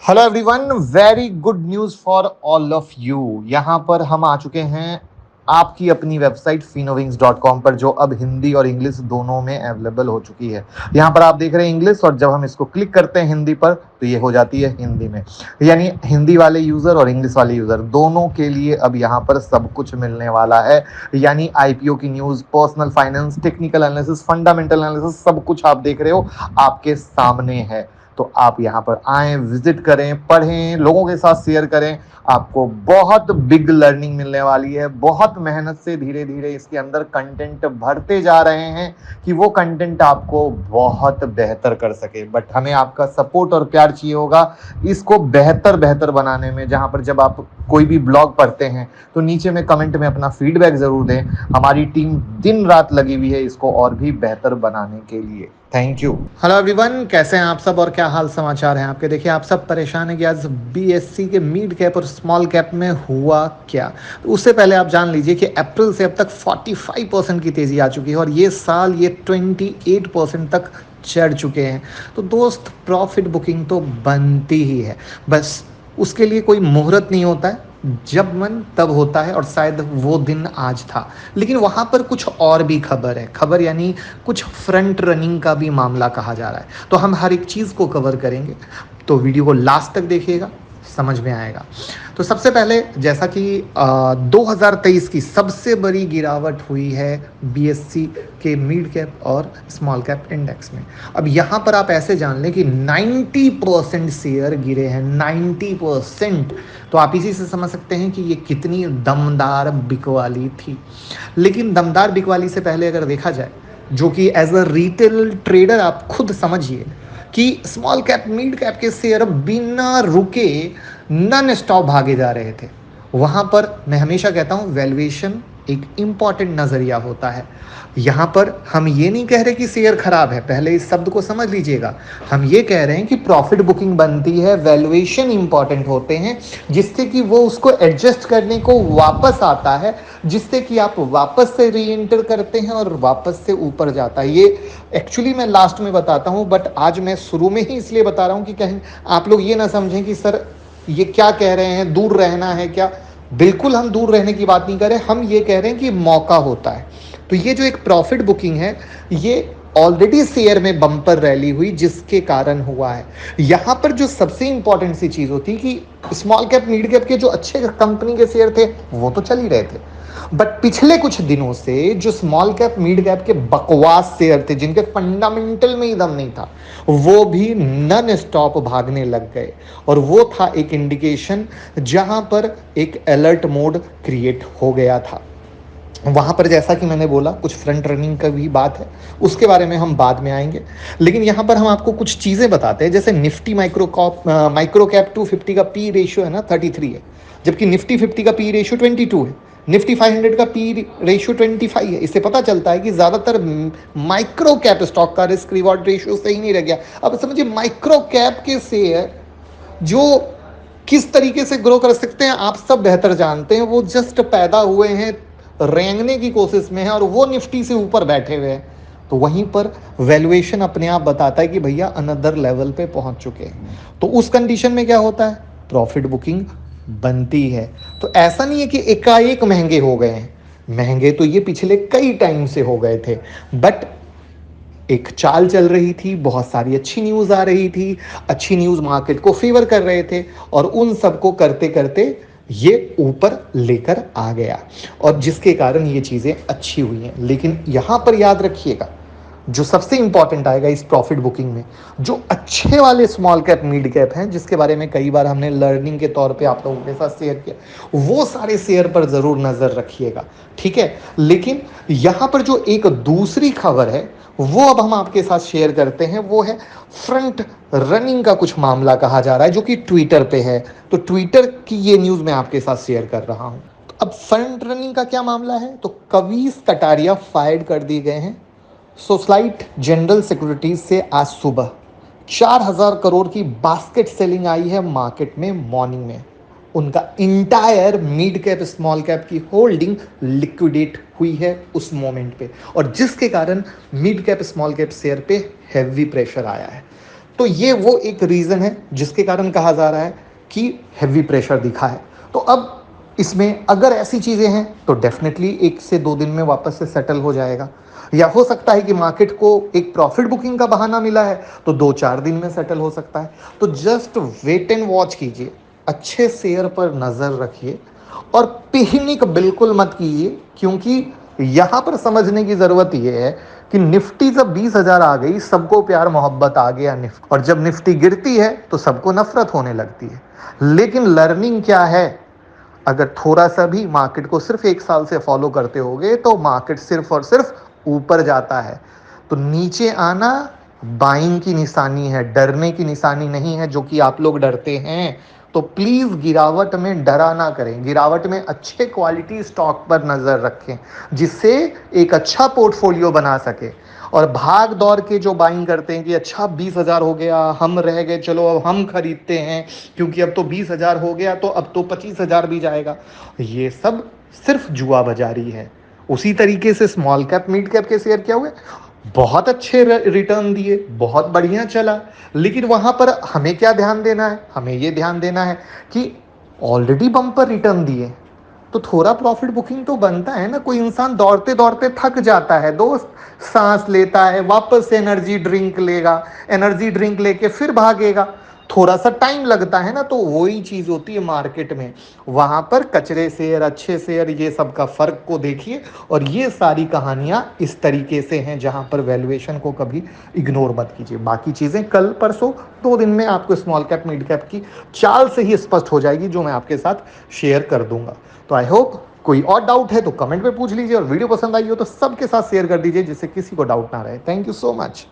Hello everyone, very good news for all of you. यहाँ पर हम आ चुके हैं आपकी अपनी वेबसाइट finovings.com पर, जो अब हिंदी और इंग्लिश दोनों में अवेलेबल हो चुकी है। यहाँ पर आप देख रहे हैं इंग्लिश, और जब हम इसको क्लिक करते हैं हिंदी पर तो ये हो जाती है हिंदी में। यानी हिंदी वाले यूज़र और इंग्लिश वाले यूज़र दोनों के लिए अब यहाँ पर सब कुछ मिलने वाला है। यानी आईपीओ की news, personal finance, technical analysis, fundamental analysis, सब कुछ आप देख रहे हो आपके सामने है। तो आप यहाँ पर आएँ, विजिट करें, पढ़ें, लोगों के साथ शेयर करें। आपको बहुत बिग लर्निंग मिलने वाली है। बहुत मेहनत से धीरे धीरे इसके अंदर कंटेंट भरते जा रहे हैं कि वो कंटेंट आपको बहुत बेहतर कर सके। बट हमें आपका सपोर्ट और प्यार चाहिए होगा इसको बेहतर बेहतर बनाने में। जहाँ पर जब आप कोई भी ब्लॉग पढ़ते हैं तो नीचे में कमेंट में अपना फीडबैक ज़रूर दें। हमारी टीम दिन रात लगी हुई है इसको और भी बेहतर बनाने के लिए। Thank you. हेलो एवरीवन, कैसे हैं आप सब और क्या हाल समाचार हैं आपके। देखिए, आप सब परेशान हैं कि आज बीएससी के मिड कैप और स्मॉल कैप में हुआ क्या। तो उससे पहले आप जान लीजिए कि अप्रैल से अब तक 45% की तेज़ी आ चुकी है और ये साल ये 28% तक चढ़ चुके हैं। तो दोस्त, प्रॉफिट बुकिंग तो बनती ही है, बस उसके लिए कोई मुहूर्त नहीं होता है, जब मन तब होता है, और शायद वो दिन आज था। लेकिन वहाँ पर कुछ और भी खबर है, खबर यानी कुछ फ्रंट रनिंग का भी मामला कहा जा रहा है। तो हम हर एक चीज़ को कवर करेंगे, तो वीडियो को लास्ट तक देखिएगा, समझ में आएगा। तो सबसे पहले, जैसा कि 2023 की सबसे बड़ी गिरावट हुई है बीएससी के मिड कैप और स्मॉल कैप इंडेक्स में। अब यहाँ पर आप ऐसे जान लें कि 90% शेयर गिरे हैं, 90%। तो आप इसी से समझ सकते हैं कि ये कितनी दमदार बिकवाली थी। लेकिन दमदार बिकवाली से पहले अगर देखा जाए, जो कि एज अ रिटेल ट्रेडर आप खुद समझिए कि स्मॉल कैप मिड कैप के शेयर बिना रुके नॉन स्टॉप भागे जा रहे थे। वहाँ पर मैं हमेशा कहता हूँ वैल्यूएशन एक इम्पॉर्टेंट नज़रिया होता है। यहाँ पर हम ये नहीं कह रहे कि शेयर खराब है, पहले इस शब्द को समझ लीजिएगा। हम ये कह रहे हैं कि प्रॉफिट बुकिंग बनती है, वैल्यूएशन इंपॉर्टेंट होते हैं, जिससे कि वो उसको एडजस्ट करने को वापस आता है, जिससे कि आप वापस से री एंटर करते हैं और वापस से ऊपर जाता है। ये एक्चुअली मैं लास्ट में बताता हूँ, बट आज मैं शुरू में ही इसलिए बता रहा हूँ कि कहीं आप लोग ये ना समझें कि सर ये क्या कह रहे हैं, दूर रहना है क्या। बिल्कुल हम दूर रहने की बात नहीं कर रहे, हम ये कह रहे हैं कि मौका होता है। तो ये जो एक प्रॉफिट बुकिंग है, ये ऑलरेडी शेयर में बम्पर रैली हुई, जिसके कारण हुआ है। यहां पर जो सबसे इंपॉर्टेंट सी चीज होती कि स्मॉल कैप मिड कैप के जो अच्छे कंपनी के शेयर थे वो तो चल ही रहे थे, बट पिछले कुछ दिनों से जो स्मॉल कैप मिड कैप के बकवास शेयर थे, जिनके फंडामेंटल में ही दम नहीं था, वो भी नॉन स्टॉप भागने लग गए। और वो था एक इंडिकेशन जहां पर एक अलर्ट मोड क्रिएट हो गया था। वहाँ पर जैसा कि मैंने बोला, कुछ फ्रंट रनिंग का भी बात है, उसके बारे में हम बाद में आएंगे। लेकिन यहाँ पर हम आपको कुछ चीज़ें बताते हैं। जैसे निफ्टी माइक्रो कैप 250 का पी रेशियो है ना 33 है, जबकि निफ्टी 50 का पी रेशियो 22 है। निफ्टी 500 का पी रेशियो 25 है। इससे पता चलता है कि ज़्यादातर माइक्रो कैप स्टॉक का रिस्क रिवॉर्ड रेशियो सही नहीं रह गया। अब समझिए, माइक्रो कैप के शेयर जो किस तरीके से ग्रो कर सकते हैं आप सब बेहतर जानते हैं। वो जस्ट पैदा हुए हैं, रेंगने की कोशिश में है, और वो निफ्टी से ऊपर बैठे हुए हैं। तो वहीं पर वैल्यूएशन अपने आप बताता है कि भैया अनदर लेवल पे पहुंच चुके हैं। तो उस कंडीशन में क्या होता है, प्रॉफिट बुकिंग बनती है। तो ऐसा नहीं है कि एकाएक महंगे हो गए हैं, महंगे तो ये पिछले कई टाइम से हो गए थे, बट एक चाल चल रही थी, बहुत सारी अच्छी न्यूज़ आ रही थी, अच्छी न्यूज़ मार्केट को फेवर कर रहे थे, और उन सबको करते करते ये ऊपर लेकर आ गया, और जिसके कारण ये चीज़ें अच्छी हुई हैं। लेकिन यहाँ पर याद रखिएगा, जो सबसे इंपॉर्टेंट आएगा इस प्रॉफिट बुकिंग में, जो अच्छे वाले स्मॉल कैप मिड कैप हैं, जिसके बारे में कई बार हमने लर्निंग के तौर पे आप लोगों के साथ शेयर किया, वो सारे शेयर पर ज़रूर नज़र रखिएगा, ठीक है। लेकिन यहाँ पर जो एक दूसरी खबर है वो अब हम आपके साथ शेयर करते हैं, वो है फ्रंट रनिंग का कुछ मामला कहा जा रहा है, जो कि ट्विटर पे है। तो ट्विटर की ये न्यूज़ मैं आपके साथ शेयर कर रहा हूँ। तो अब फ्रंट रनिंग का क्या मामला है, तो कवीस कटारिया फायर कर दिए गए हैं सोसाइट जनरल सिक्योरिटीज से। आज सुबह 4,000 करोड़ की बास्केट सेलिंग आई है मार्केट में मॉर्निंग में। उनका entire mid cap small cap की होल्डिंग लिक्विडेट हुई है उस मोमेंट पे, और जिसके कारण mid cap small cap share पे हैवी प्रेशर आया है। तो ये वो एक रीज़न है जिसके कारण कहा जा रहा है कि हैवी प्रेशर दिखा है। तो अब इसमें अगर ऐसी चीज़ें हैं तो डेफिनेटली 1 से 2 दिन में वापस से सेटल हो जाएगा, या हो सकता है कि मार्केट को एक प्रॉफिट बुकिंग का बहाना मिला है तो 2-4 दिन में सेटल हो सकता है। तो जस्ट वेट एंड वॉच कीजिए, अच्छे शेयर पर नज़र रखिए और पिहनिक बिल्कुल मत कीजिए, क्योंकि यहाँ पर समझने की ज़रूरत यह है कि निफ्टी जब 20,000 आ गई, सबको प्यार मोहब्बत आ गया निफ्टी, और जब निफ्टी गिरती है तो सबको नफरत होने लगती है। लेकिन लर्निंग क्या है, अगर थोड़ा सा भी मार्केट को सिर्फ 1 साल से फॉलो करते होगे तो मार्केट सिर्फ और सिर्फ ऊपर जाता है। तो नीचे आना बाइंग की निशानी है, डरने की निशानी नहीं है, जो कि आप लोग डरते हैं। तो प्लीज गिरावट में डरा ना करें, गिरावट में अच्छे क्वालिटी स्टॉक पर नजर रखें, जिससे एक अच्छा पोर्टफोलियो बना सके। और भाग दौड़ के जो बाइंग करते हैं कि अच्छा 20,000 हो गया, हम रह गए, चलो अब हम खरीदते हैं क्योंकि अब तो 20,000 हो गया तो अब तो 25,000 भी जाएगा, ये सब सिर्फ जुआ बाजारी है। उसी तरीके से स्मॉल कैप मिड कैप के शेयर क्या हुए, बहुत अच्छे रिटर्न दिए, बहुत बढ़िया चला। लेकिन वहां पर हमें क्या ध्यान देना है, हमें ये ध्यान देना है कि ऑलरेडी बम्पर रिटर्न दिए तो थोड़ा प्रॉफिट बुकिंग तो बनता है ना। कोई इंसान दौड़ते दौड़ते थक जाता है दोस्त, सांस लेता है, वापस से एनर्जी ड्रिंक लेगा, एनर्जी ड्रिंक लेके फिर भागेगा, थोड़ा सा टाइम लगता है ना। तो वही चीज होती है मार्केट में, वहां पर कचरे शेयर अच्छे शेयर ये सब का फर्क को देखिए। और ये सारी कहानियां इस तरीके से हैं जहां पर वैल्यूएशन को कभी इग्नोर मत कीजिए। बाकी चीजें कल परसों 2 दिन में आपको स्मॉल कैप मिड कैप की चाल से ही स्पष्ट हो जाएगी, जो मैं आपके साथ शेयर कर दूंगा। तो आई होप कोई और डाउट है तो कमेंट में पूछ लीजिए, और वीडियो पसंद आई हो तो सबके साथ शेयर कर दीजिए जिससे किसी को डाउट ना रहे। Thank you so much.